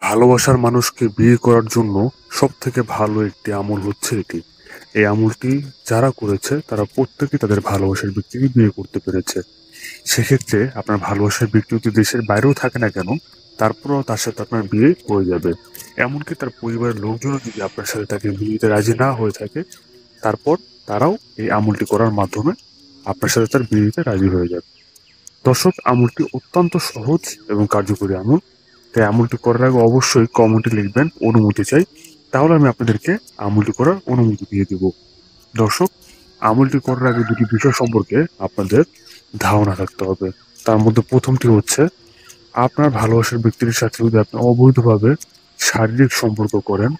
ভালোবাসার মানুষকে বিয়ে করার জন্য সব থেকে ভালো একটি আমল হচ্ছে এটি। এই আমলটি যারা করেছে তারা প্রত্যেকে তাদের ভালোবাসার ব্যক্তিকে বিয়ে করতে পেরেছে। সেক্ষেত্রে আপনার ভালোবাসার ব্যক্তি যদি দেশের বাইরেও থাকে না কেন, তারপরেও তার সাথে আপনার বিয়ে হয়ে যাবে। এমনকি তার পরিবারের লোকজনও যদি আপনার সাথে তাকে বিয়েতে রাজি না হয়ে থাকে, তারপর তারাও এই আমলটি করার মাধ্যমে আপনার সাথে তার বিয়েতে রাজি হয়ে যাবে। দর্শক, আমলটি অত্যন্ত সহজ এবং কার্যকরী আমল। তাই আমলটি করার আগে অবশ্যই কমেন্টে লিখবেন অনুমতি চাই, তাহলে আমি আপনাদেরকে আমলটি করার অনুমতি দিয়ে দেব। দর্শক, আমলটি করার আগে দুটি বিষয় সম্পর্কে আপনাদের ধারণা থাকতে হবে। তার মধ্যে প্রথমটি হচ্ছে, আপনার ভালোবাসার ব্যক্তির সাথে যদি আপনি অবৈধভাবে শারীরিক সম্পর্ক করেন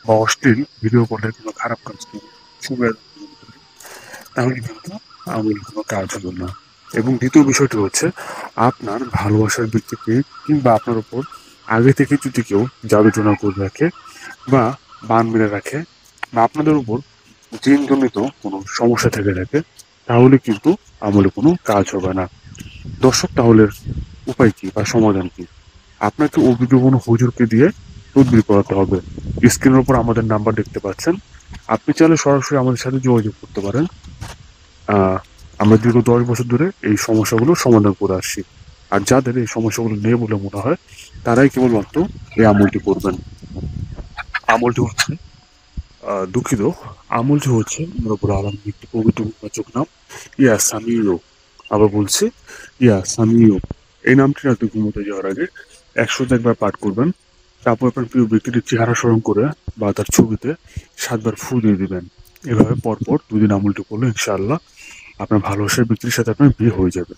বা অশ্লীল ভিডিও কলের কোনো খারাপ কাজ করেন, তাহলে কিন্তু আমল কোনো কাজ হবে না। এবং দ্বিতীয় বিষয়টি হচ্ছে, আপনার ভালোবাসার ব্যক্তিকে কিংবা আপনার উপর আগে থেকে যদি কেউ জাদুটোনা করে রাখে বা বান মেরে রাখে বা আপনাদের উপর জিনজনিত কোনো সমস্যা থেকে থাকে, তাহলে কিন্তু আমলে কোনো কাজ হবে না। দর্শক, তাহলে উপায় কি বা সমাধান কি? আপনাকে অভিজ্ঞ কোনো হুজুরকে দিয়ে তদবির করাতে হবে। স্ক্রিনের উপর আমাদের নাম্বার দেখতে পাচ্ছেন, আপনি চাইলে সরাসরি আমাদের সাথে যোগাযোগ করতে পারেন। আমরা দীর্ঘ 10 বছর ধরে এই সমস্যাগুলো সমাধান করে আসছি। আর যাদের এই সমস্যাগুলো নেই বলে মনে হয়, তারাই কেবলমাত্র এই আমলটি করবেন। আমলটি হচ্ছে দুঃখিত, আমলটি হচ্ছে রব্বুল আলামিনের একটি পবিত্র বাচক নাম, ইয়া সামিউ। আবার বলছি, ইয়া সামিউ। এই নামটি রাতে ঘুমোতে যাওয়ার আগে 100 একবার পাঠ করবেন। তারপর আপনার প্রিয় ব্যক্তিটির চেহারা স্মরণ করে বা তার ছবিতে 7 বার ফু দিয়ে দিবেন। এভাবে পরপর 2 দিন আমলটি করলে ইনশাআল্লাহ আপনার ভালোবাসার ব্যক্তির সাথে আপনার বিয়ে হয়ে যাবে।